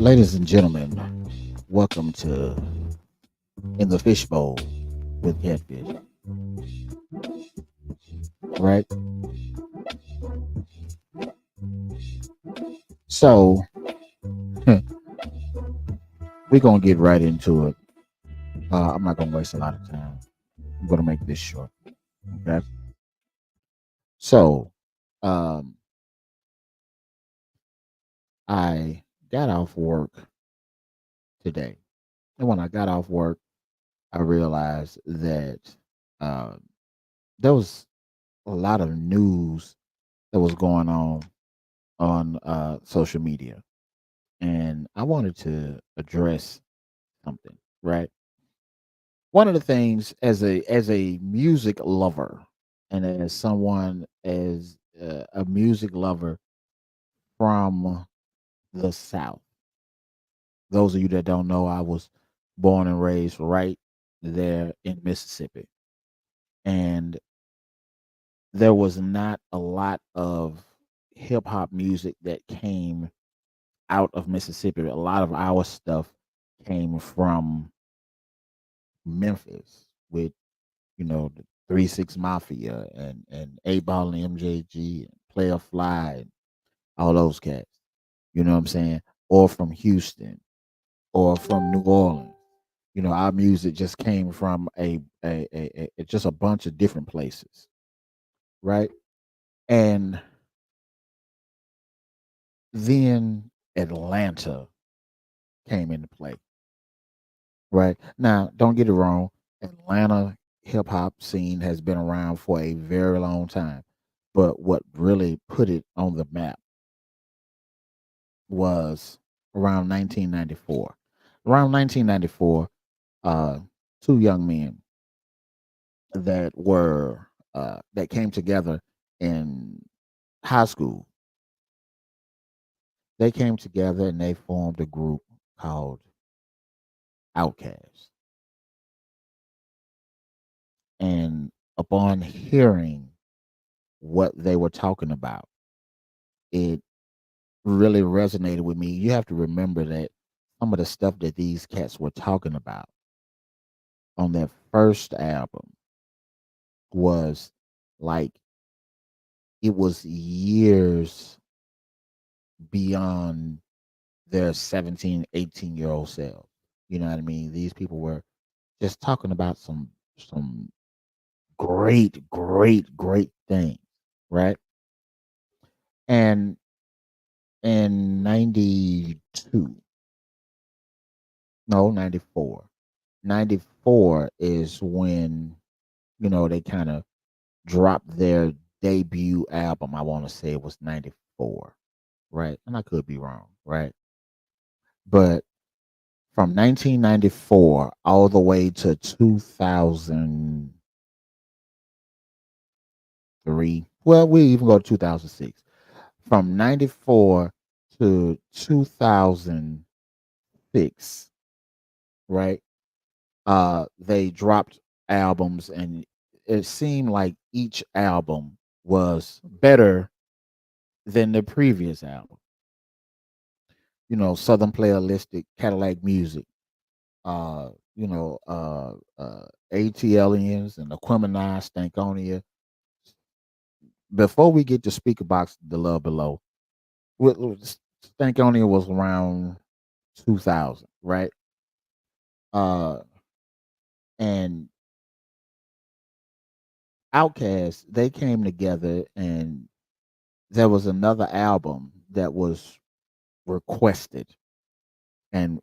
Ladies and gentlemen, welcome to In the Fishbowl with Catfish. Right? So, we're going to get right into it. I'm not going to waste a lot of time. I'm going to make this short. Okay? So, um, I got off work today. And when I got off work, I realized that uh, there was a lot of news that was going on social media. And I wanted to address something, right? One of the things as a music lover and as someone as a music lover from the South. Those of you that don't know, I was born and raised right there in Mississippi, and there was not a lot of hip hop music that came out of Mississippi. A lot of our stuff came from Memphis with the 3 6 Mafia and 8 Ball and MJG and Player Fly and all those cats. You know what I'm saying? Or from Houston or from New Orleans. Our music just came from just a bunch of different places, right? And then Atlanta came into play, right? Now, don't get it wrong. Atlanta hip hop scene has been around for a very long time. But what really put it on the map was around 1994. Around 1994, uh, two young men that came together in high school. They came together and they formed a group called Outkast. And upon hearing what they were talking about, it really resonated with me. You have to remember that some of the stuff that these cats were talking about on their first album was like it was years beyond their 17, 18-year-old selves. You know what I mean? These people were just talking about some great, great, great things, right? And in 92, no, 94. 94 is when, they kind of dropped their debut album. I want to say it was 94, right? And I could be wrong, right? But from 1994 all the way to 2003, well, we even go to 2006. From 94 to 2006, right? They dropped albums, and it seemed like each album was better than the previous album. Southern Playalistic, Cadillac Music, uh, you know, uh, ATLians and Aquemini, Stankonia. Before we get to Speaker Box, The Love Below, Stankonia was around 2000, right? Uh, and Outkast, they came together, and there was another album that was requested, and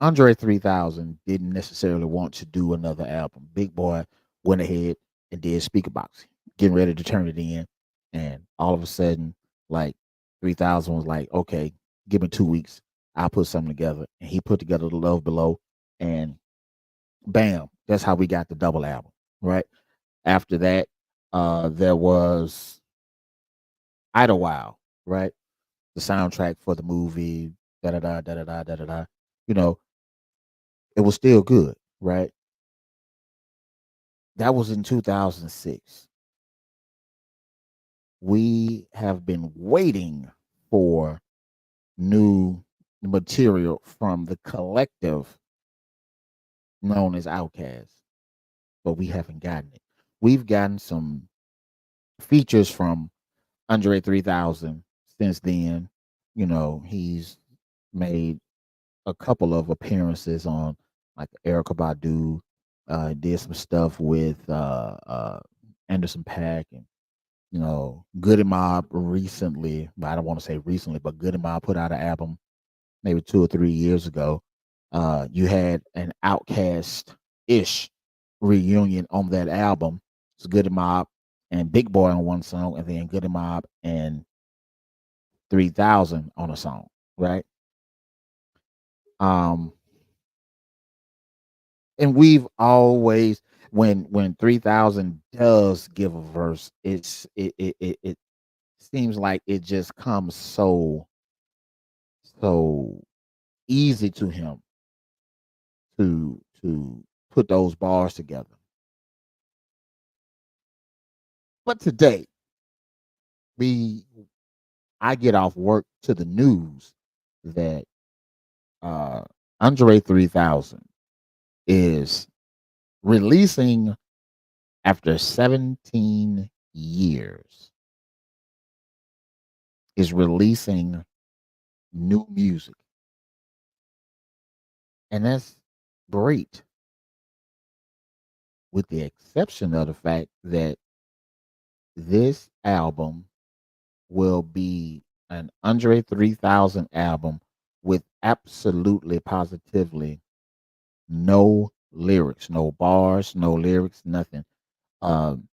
Andre 3000 didn't necessarily want to do another album. Big Boy went ahead and did Speaker Box, getting ready to turn it in, and all of a sudden, like 3000 was like, "Okay, give me 2 weeks, I'll put something together," and he put together The Love Below, and bam, that's how we got the double album, right? After that, there was Idlewild, right? The soundtrack for the movie, da da da da da da da da da. You know, it was still good, right? That was in 2006. We have been waiting for new material from the collective known as Outkast, but we haven't gotten it. We've gotten some features from Andre 3000 since then. He's made a couple of appearances on like Erica Badu, did some stuff with Anderson Paak and Goody Mob recently, but I don't want to say recently, but Goody Mob put out an album maybe 2 or 3 years ago. You had an Outcast ish reunion on that album. It's Goody Mob and Big Boy on one song, and then Goody Mob and 3000 on a song, right? Um, and we've always when 3000 does give a verse, it seems like it just comes so easy to him to put those bars together. But today, we I get off work to the news that uh Andre 3000 is releasing after 17 years is releasing new music. And that's great, with the exception of the fact that this album will be an Andre 3000 album with absolutely positively no lyrics, no bars, no lyrics, nothing. Um,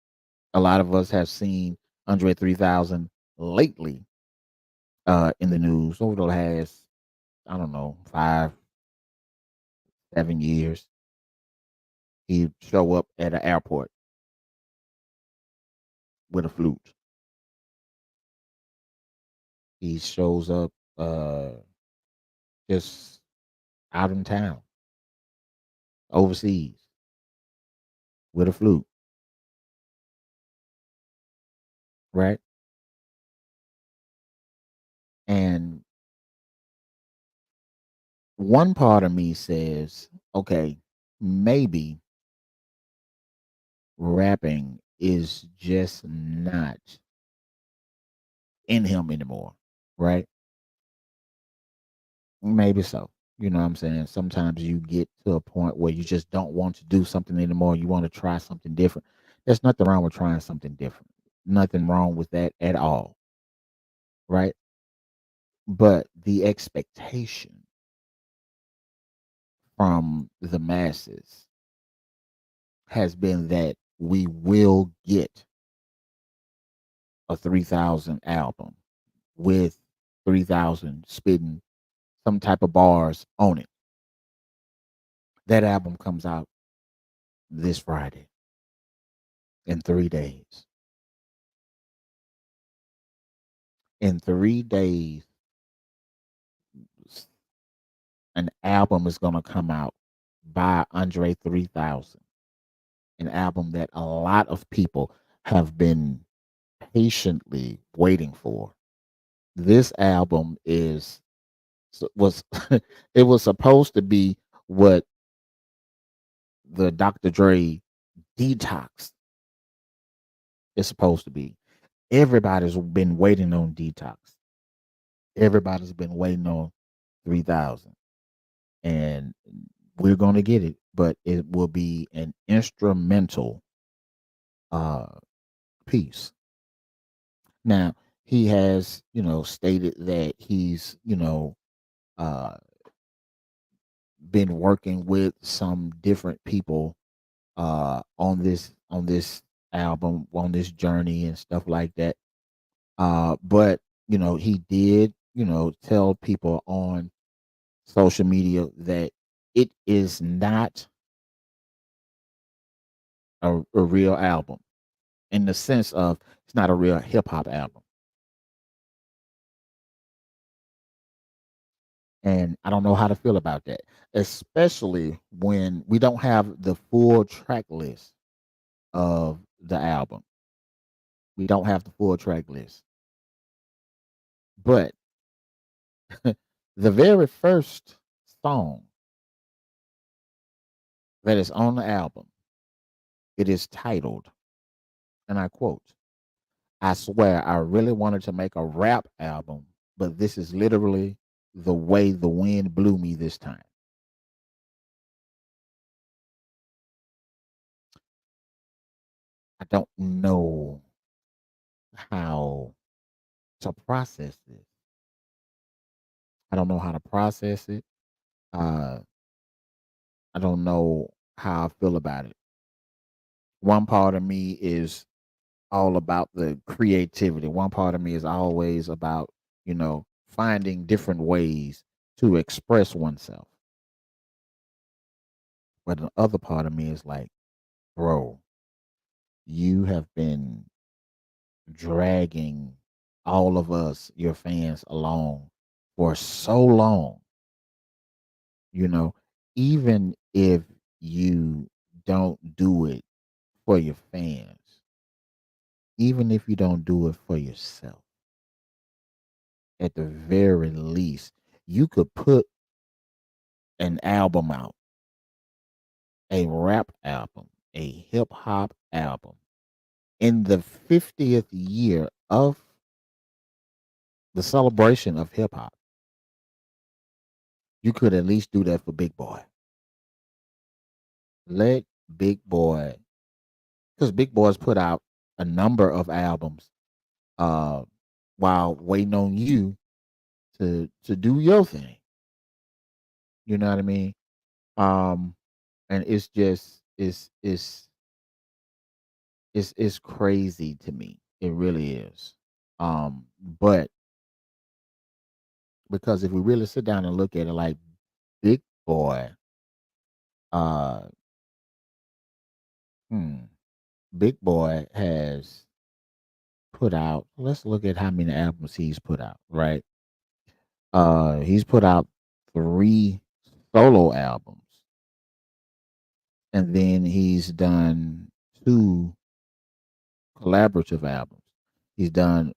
a lot of us have seen Andre 3000 lately in the news over the last, I don't know, 5, 7 years. He'd show up at an airport with a flute. He shows up just out in town, overseas, with a flute, right? And one part of me says, okay, maybe rapping is just not in him anymore, right? Maybe so. You know what I'm saying? Sometimes you get to a point where you just don't want to do something anymore. You want to try something different. There's nothing wrong with trying something different. Nothing wrong with that at all, right? But the expectation from the masses has been that we will get a 3000 album with 3000 spitting some type of bars on it. That album comes out this Friday in 3 days. In 3 days, an album is going to come out by Andre 3000, an album that a lot of people have been patiently waiting for. This album was it was supposed to be what the Dr. Dre Detox is supposed to be. Everybody's been waiting on Detox. Everybody's been waiting on 3000, and we're going to get it, but it will be an instrumental uh piece. Now, he has, stated that he's, uh been working with some different people on this album, on this journey and stuff like that. But he did, tell people on social media that it is not a real album, in the sense of it's not a real hip hop album. And I don't know how to feel about that, especially when we don't have the full track list of the album. We don't have the full track list. But The very first song that is on the album, it is titled, and I quote, I swear I really wanted to make a rap album, but this is literally the way the wind blew me this time. I don't know how to process this. I don't know how to process it. Uh, I don't know how I feel about it. One part of me is all about the creativity. One part of me is always about, finding different ways to express oneself. But the other part of me is like, bro, you have been dragging all of us, your fans, along for so long, you know, even if you don't do it for your fans, even if you don't do it for yourself, at the very least, you could put an album out, a rap album, a hip hop album in the 50th year of the celebration of hip hop. You could at least do that for Big Boy. Let Big Boy, because Big Boy's put out a number of albums uh, while waiting on you to do your thing. You know what I mean? Um, and it's just it's crazy to me. It really is. But because if we really sit down and look at it, like Big Boy, uh, hmm, Big Boy has put out. Let's look at how many albums he's put out. Right. He's put out three solo albums, and then he's done two collaborative albums. He's done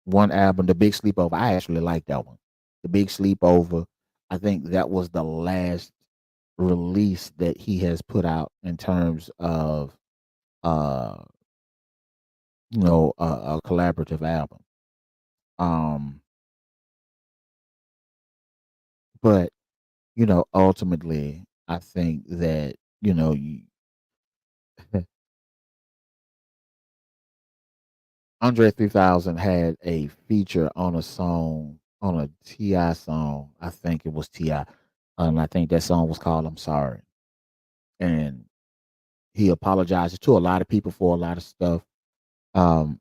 one album, The Big Sleepover. I actually like that one. The Big Sleepover. I think that was the last release that he has put out in terms of uh a collaborative album. Um but ultimately I think that Andre 3000 had a feature on a song, on a Ti song. I think it was Ti. I think that song was called "I'm Sorry," and he apologizes to a lot of people for a lot of stuff. Um,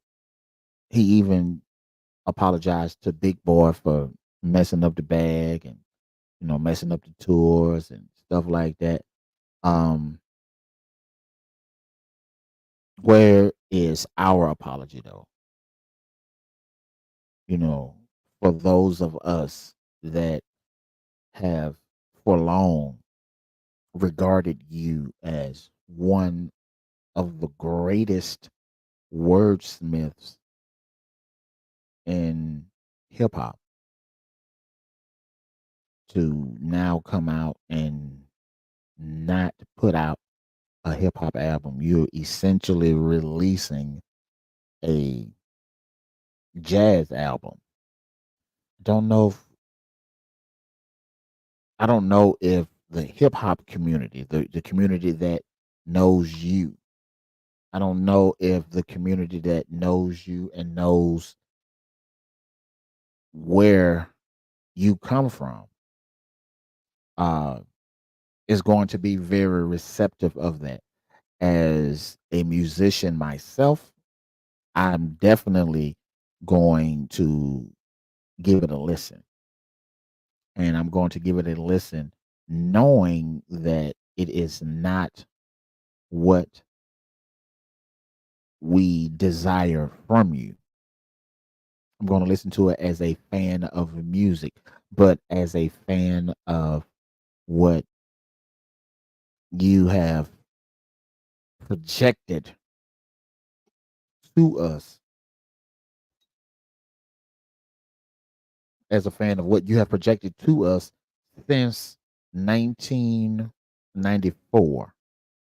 he even apologized to Big Boy for messing up the bag and messing up the tours and stuff like that. Um, where is our apology though? You know, for those of us that have for long regarded you as one of the greatest wordsmiths in hip hop, to now come out and not put out a hip hop album. You're essentially releasing a jazz album. Don't know if I don't know if the hip hop community, the community that knows you, I don't know if the community that knows you and knows where you come from uh is going to be very receptive of that. As a musician myself, I'm definitely going to give it a listen. And I'm going to give it a listen knowing that it is not what we desire from you. I'm going to listen to it as a fan of music, but as a fan of what you have projected to us as a fan of what you have projected to us since 1994.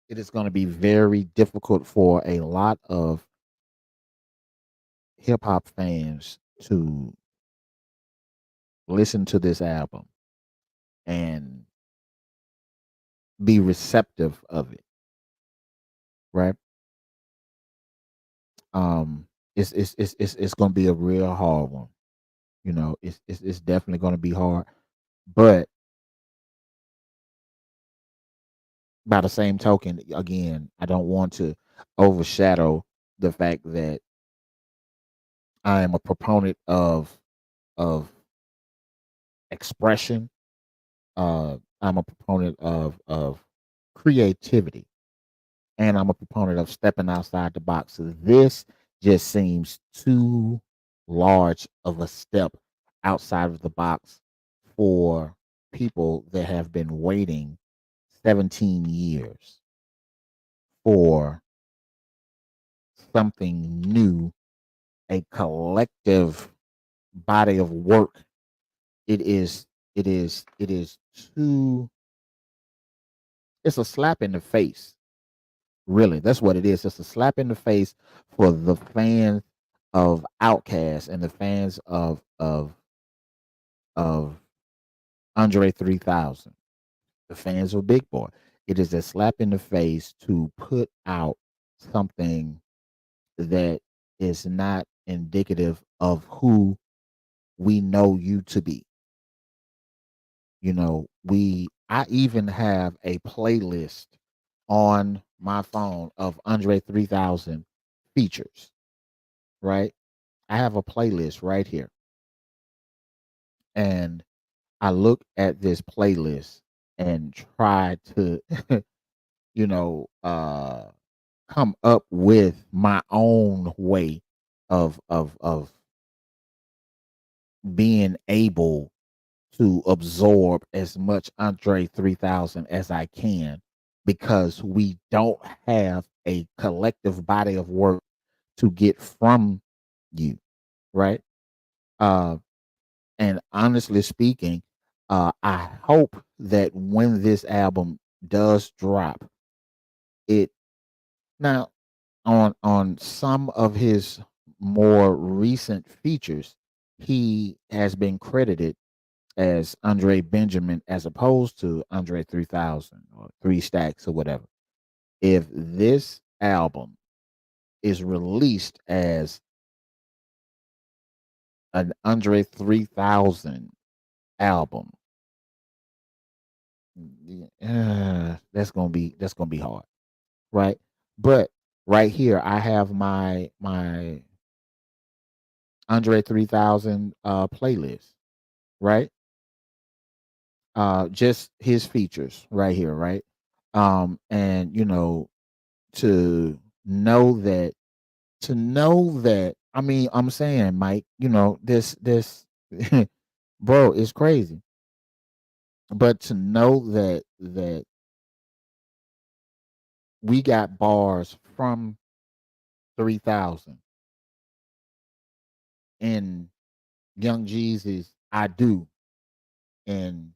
It is going to be very difficult for a lot of hip hop fans to listen to this album and be receptive of it, right? Um, it's going to be a real hard one. You know, it's definitely going to be hard. But by the same token, again, I don't want to overshadow the fact that I am a proponent of expression. I'm a proponent of creativity, and I'm a proponent of stepping outside the box. So this just seems too large of a step outside of the box for people that have been waiting 17 years for something new, a collective body of work. It is too, it's a slap in the face. Really, that's what it is. It's a slap in the face for the fans of Outkast and the fans of Andre 3000, the fans of Big Boy. It is a slap in the face to put out something that is not indicative of who we know you to be. You know, I even have a playlist on my phone of Andre 3000 features, right? I have a playlist right here. And I look at this playlist and try to, you know, come up with my own way of being able to absorb as much Andre 3000 as I can, because we don't have a collective body of work to get from you, right? Uh, and honestly speaking, I hope that when this album does drop, it now on some of his more recent features, he has been credited as Andre Benjamin as opposed to Andre 3000 or Three Stacks or whatever. If this album is released as an Andre 3000 album, that's gonna be hard, right? But right here, I have my Andre 3000 playlist, right? Just his features right here, right? And to know that I mean, I'm saying, Mike, this bro is crazy. But to know that we got bars from 3000 in Young Jeezy's I Do, and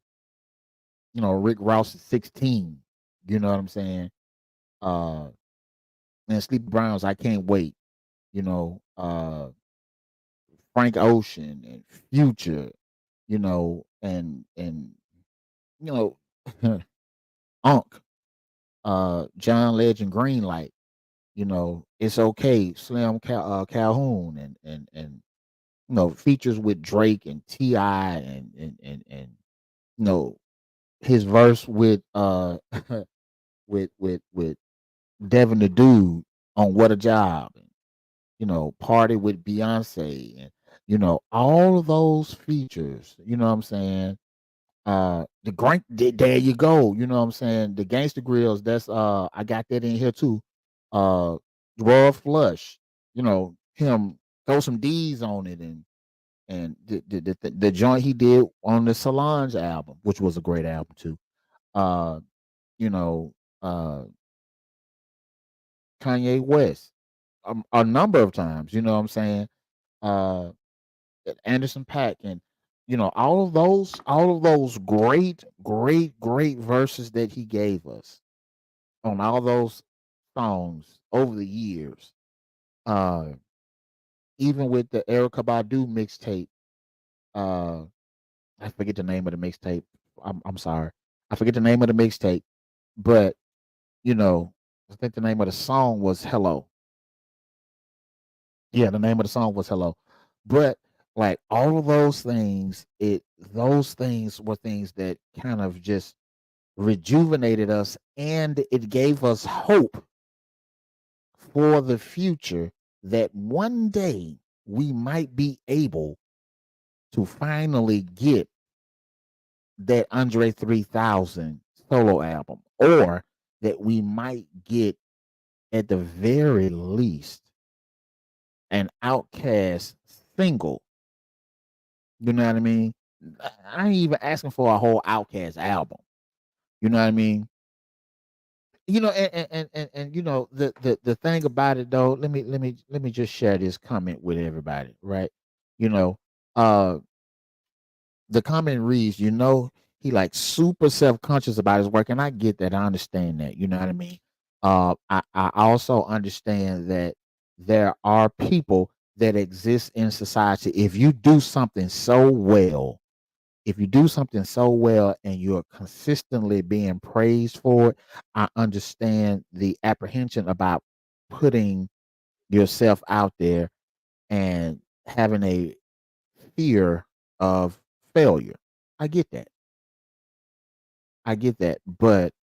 Rick Ross's 16, you know what I'm saying? Uh and Sleepy Brown's I Can't Wait, Frank Ocean and Future, and you know Unk, John Legend, Greenlight, It's Okay, Calhoun, and features with Drake and Ti, and you know his verse with with Devin the Dude on What a Job, and Party with Beyonce, and all of those features. You know what I'm saying? There you go. You know what I'm saying? The Gangster Grills. That's I got that in here too. Royal Flush. Him throw some D's on it, and the joint he did on the Solange album, which was a great album too. Uh, you know, uh, Kanye West, a number of times. You know what I'm saying? Uh, Anderson Paak, and all of those great, great, great verses that he gave us on all those songs over the years. Uh, Even with the Erica Badu mixtape, uh, I forget the name of the mixtape. I'm sorry, I forget the name of the mixtape, but you know, I think the name of the song was "Hello." Yeah, the name of the song was "Hello," but like all of those things were things that kind of just rejuvenated us, and it gave us hope for the future that one day we might be able to finally get that Andre 3000 solo album, or that we might get, at the very least, an Outcast single. You know what I mean? I ain't even asking for a whole Outcast album. You know what I mean? And the thing about it though, let me just share this comment with everybody, right? You know, uh the comment reads, he like super self-conscious about his work, and I get that. I understand that. You know what I mean? I also understand that there are people that exist in society. If you do something so well and you're consistently being praised for it, I understand the apprehension about putting yourself out there and having a fear of failure. I get that. I get that. But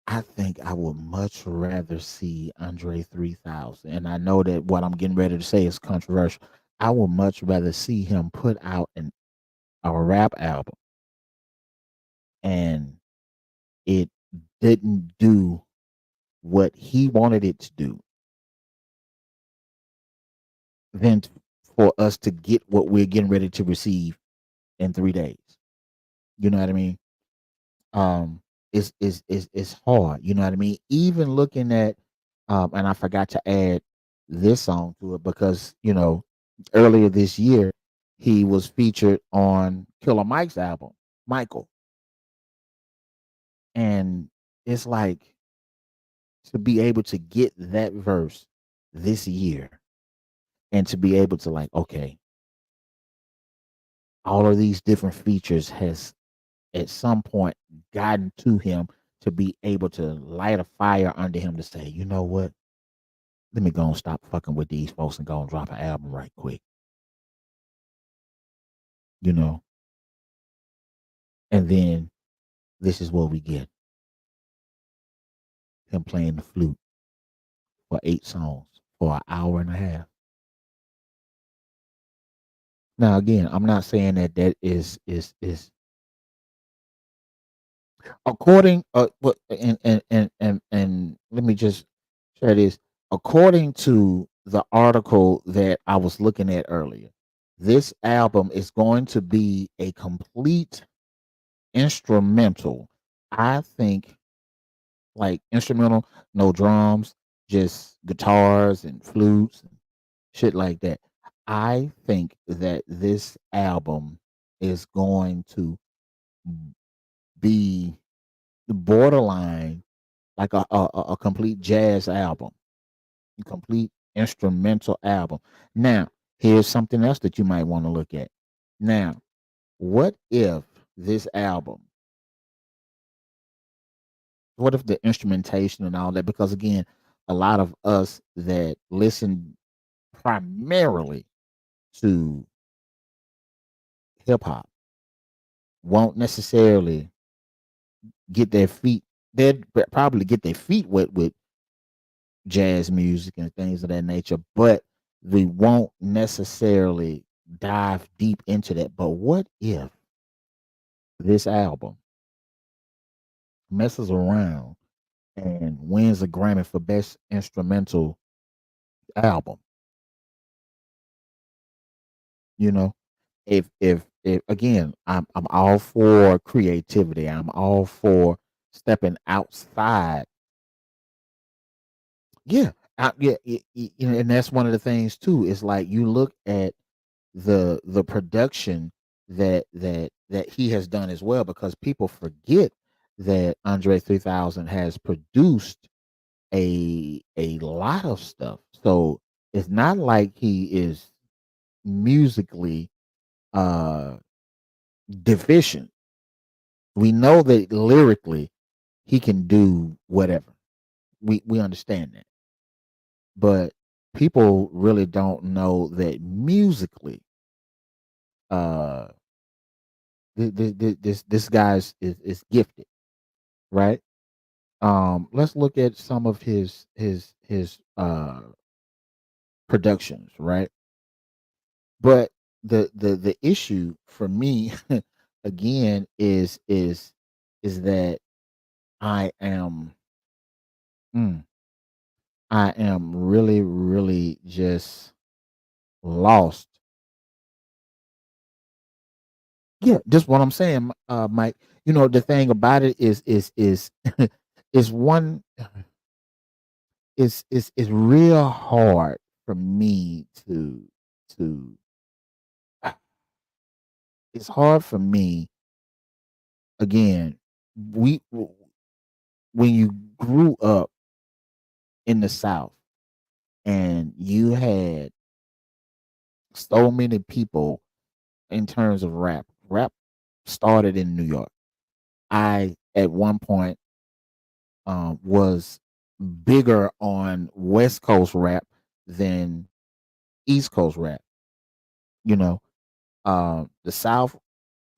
I think I would much rather see Andre 3000. And I know that what I'm getting ready to say is controversial. I would much rather see him put out a rap album and it didn't do what he wanted it to do than for us to get what we're getting ready to receive in 3 days. You know what I mean? It's hard. You know what I mean? Even looking at, and I forgot to add this song to it because earlier this year he was featured on Killer Mike's album, Michael, and it's like to be able to get that verse this year and to be able to, like, okay, all of these different features has at some point gotten to him to be able to light a fire under him to say, you know what? Let me go and stop fucking with these folks and go and drop an album right quick, you know? And then this is what we get, him playing the flute for 8 songs for an hour and a half. Now, again, I'm not saying that is according, what, and let me just share this. According to the article that I was looking at earlier, this album is going to be a complete instrumental. I think, like, instrumental, no drums, just guitars and flutes and shit like that. I think that this album is going to be borderline like a complete jazz album, a complete instrumental album. Now, here's something else that you might want to look at. Now, what if this album, what if the instrumentation and all that, because again, a lot of us that listen primarily to hip hop won't necessarily get their feet, they'd probably get their feet wet with jazz music and things of that nature, but we won't necessarily dive deep into that. But what if this album messes around and wins a Grammy for best instrumental album? You know, if again, I'm all for creativity. I'm all for stepping outside. Yeah, yeah, and that's one of the things too. Is like you look at the production that he has done as well, because people forget that Andre 3000 has produced a lot of stuff. So it's not like he is musically uh deficient. We know that lyrically he can do whatever. We understand that. But people really don't know that musically uh this guy's is gifted, right? Let's look at some of his productions, right? But the issue for me again is that I am mm, I am really just lost. Yeah, just what I'm saying, Mike. You know, the thing about it is is one is real hard for me to it's hard for me again. When you grew up in the South and you had so many people in terms of rap. Rap started in New York. I at one point was bigger on West Coast rap than East Coast rap. You know, the South,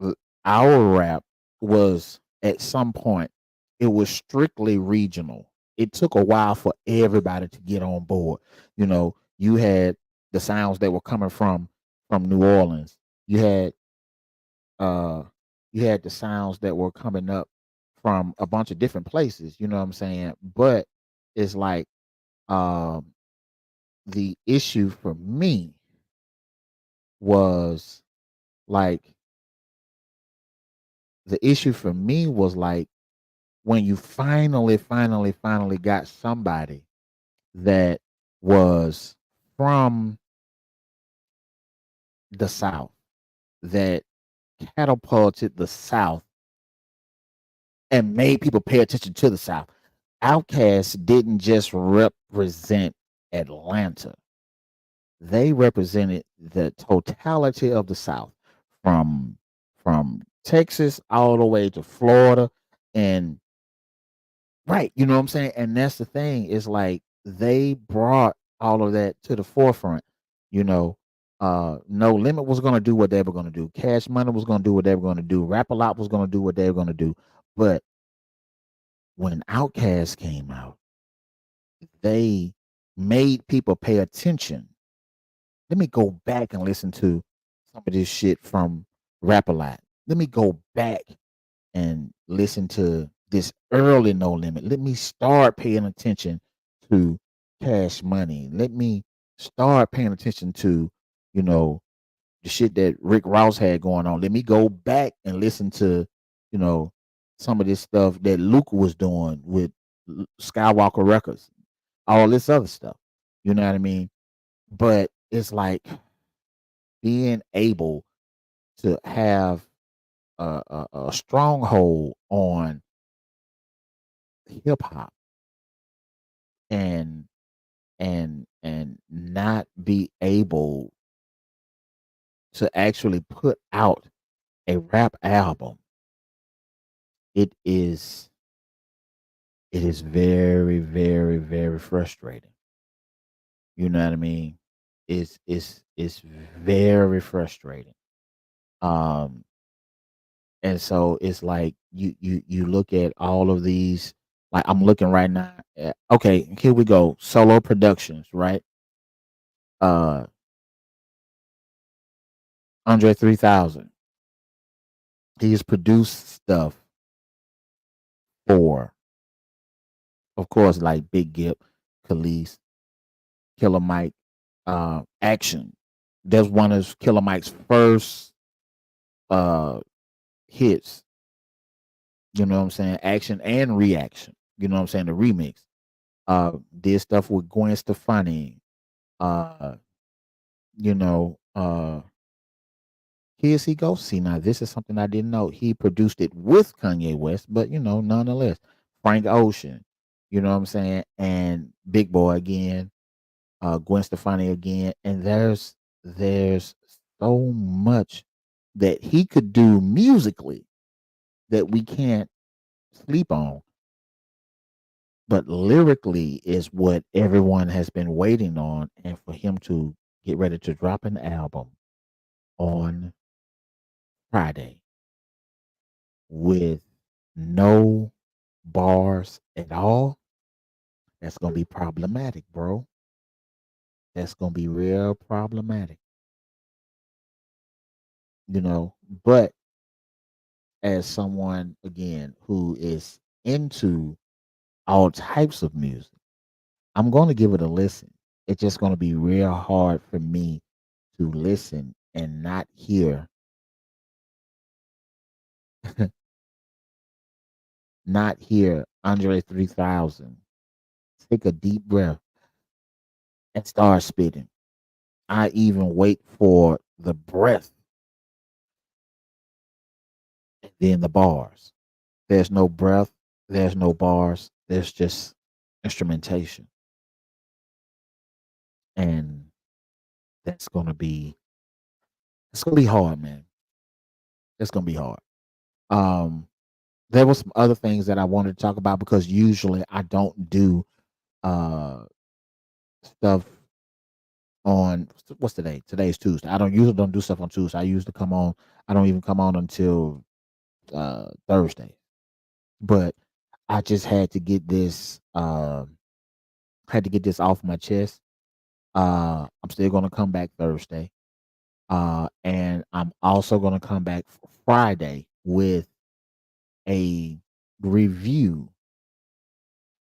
uh, our rap was at some point it was strictly regional. It took a while for everybody to get on board. You know, you had the sounds that were coming from New Orleans. You had uh you had the sounds that were coming up from a bunch of different places, you know what I'm saying? But it's like um the issue for me was like like when you finally got somebody that was from the South that catapulted the South and made people pay attention to the South. Outkast didn't just represent Atlanta. They represented the totality of the South from Texas all the way to Florida and right, you know what I'm saying? And that's the thing is like they brought all of that to the forefront. You know, No Limit was going to do what they were going to do. Cash Money was going to do what they were going to do. Rap a Lot was going to do what they were going to do. But when Outkast came out, they made people pay attention. Let me go back and listen to some of this shit from Rap a Lot. Let me go back and listen to this early No Limit. Let me start paying attention to Cash Money. Let me start paying attention to, you know, the shit that Rick Ross had going on. Let me go back and listen to, you know, some of this stuff that Luca was doing with Skywalker Records, all this other stuff. You know what I mean? But it's like being able to have a stronghold on hip hop and and not be able to actually put out a rap album. It is it is very frustrating. You know what I mean? It's very frustrating. Um and so it's like you look at all of these, like I'm looking right now at, okay, here we go. Solo productions, right? Uh Andre 3000. He has produced stuff for, of course, like Big Gip, Khalees, Killer Mike, Action. That's one of Killer Mike's first uh hits. You know what I'm saying? Action and Reaction. You know what I'm saying? The remix. Did stuff with Gwen Stefani. Uh, you know, Kids See Ghosts. See, now this is something I didn't know. He produced it with Kanye West, but nonetheless, Frank Ocean, you know what I'm saying, and Big Boy again, Gwen Stefani again, and there's so much that he could do musically that we can't sleep on, but lyrically is what everyone has been waiting on, and for him to get ready to drop an album on Friday with no bars at all, that's gonna be problematic, bro. That's gonna be real problematic, you know. But as someone again who is into all types of music, I'm gonna give it a listen. It's just gonna be real hard for me to listen and not hear not hear Andre 3000 take a deep breath and start spitting. I even wait for the breath and then the bars. There's no breath, there's no bars, there's just instrumentation. And that's gonna be it's gonna be hard, man. It's gonna be hard. Um there was some other things that I wanted to talk about because usually I don't do uh stuff on what's today? Today's Tuesday. I don't do stuff on Tuesday. I usually come on I don't even come on until Thursday. But I just had to get this off my chest. I'm still gonna come back Thursday. And I'm also gonna come back Friday with a review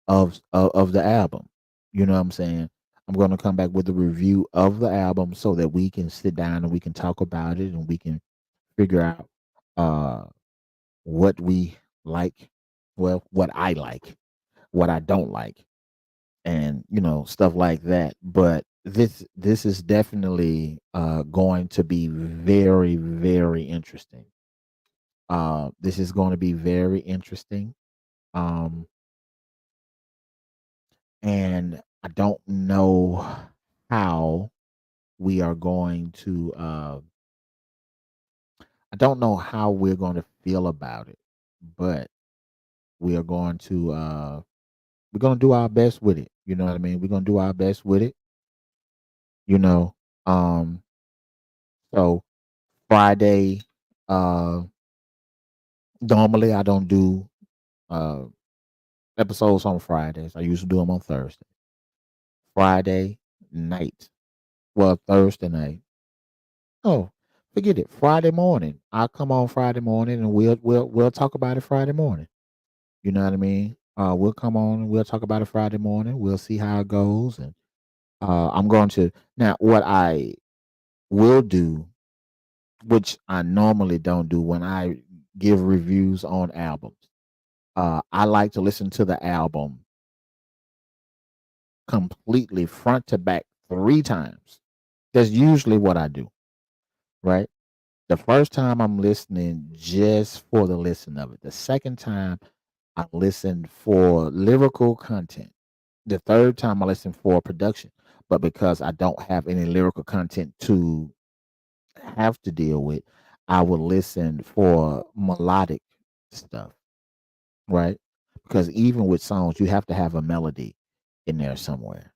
of the album. You know what I'm saying? I'm gonna come back with a review of the album so that we can sit down and we can talk about it and we can figure out uh what we like, well, what I like, what I don't like, and stuff like that. But this is definitely going to be very, very interesting. This is going to be very interesting. Um and I don't know how we are going to I don't know how we're going to feel about it, but we are going to we're going to do our best with it. You know what I mean? We're going to do our best with it, you know. Um so Friday, uh normally I don't do uh episodes on Fridays. I usually do them on Thursday. Friday night. Well, Thursday night. Oh, forget it. Friday morning. I'll come on Friday morning and we'll talk about it Friday morning. You know what I mean? We'll come on and we'll talk about it Friday morning. We'll see how it goes. And I'm going to now what I will do, which I normally don't do when I give reviews on albums. I like to listen to the album completely front to back 3 times. That's usually what I do, right? The first time I'm listening just for the listen of it. The second time I listen for lyrical content. The third time I listen for production. But because I don't have any lyrical content to have to deal with, I will listen for melodic stuff, right? Because even with songs, you have to have a melody in there somewhere.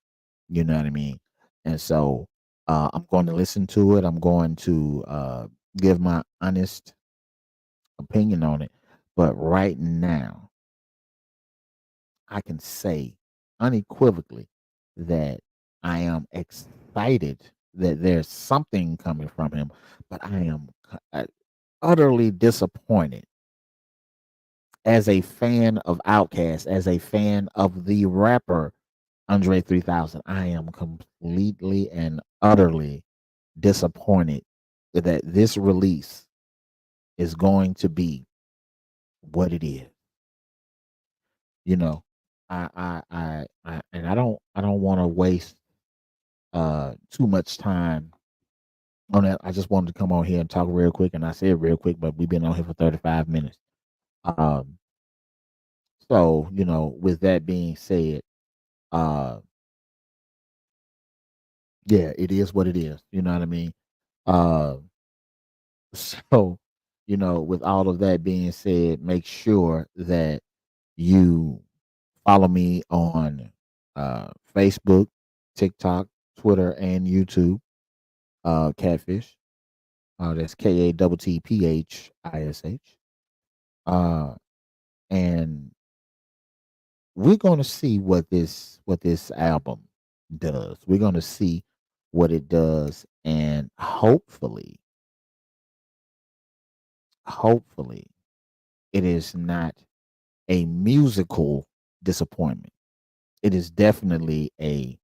You know what I mean? And so I'm going to listen to it. I'm going to give my honest opinion on it. But right now, I can say unequivocally that I am excited that there's something coming from him, but I am utterly disappointed as a fan of Outkast, as a fan of the rapper Andre 3000. I am completely and utterly disappointed that this release is going to be what it is. You know, and I don't want to waste too much time on that. I just wanted to come on here and talk real quick, and I said real quick, but we've been on here for 35 minutes. Um, so with that being said, uh, yeah, it is what it is. You know what I mean? Uh, so with all of that being said, make sure that you follow me on Facebook, TikTok, Twitter, and YouTube. Catfish. That's KATTPHISH. Uh, and we're gonna see what this album does. We're gonna see what it does, and hopefully, it is not a musical disappointment. It is definitely a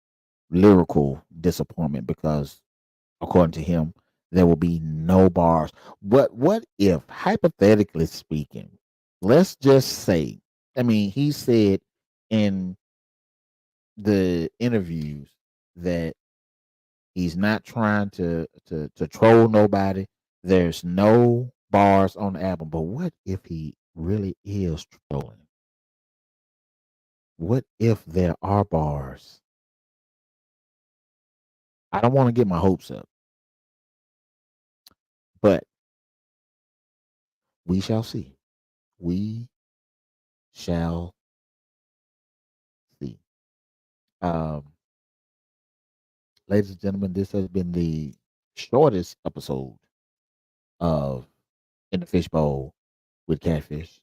lyrical disappointment because, according to him, there will be no bars. What if, hypothetically speaking, let's just say, I mean, he said in the interviews that he's not trying to troll nobody. There's no bars on the album. But what if he really is trolling? What if there are bars? I don't want to get my hopes up, but we shall see. We shall see. Um, Ladies and gentlemen, this has been the shortest episode of In the Fishbowl with Catfish.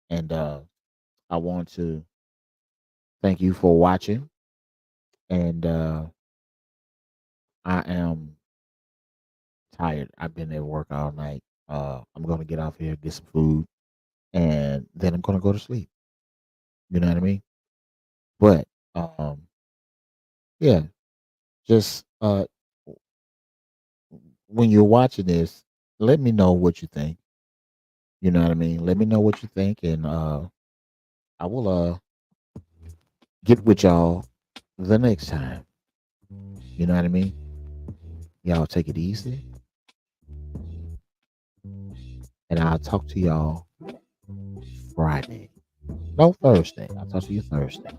And I want to thank you for watching. And I am tired. I've been at work all night. I'm going to get off here, get some food, and then I'm going to go to sleep. You know what I mean? But yeah, just when you're watching this, let me know what you think. You know what I mean? Let me know what you think, and I will get with y'all the next time. You know what I mean? Y'all take it easy, and I'll talk to y'all Friday. No, Thursday. I'll talk to you Thursday.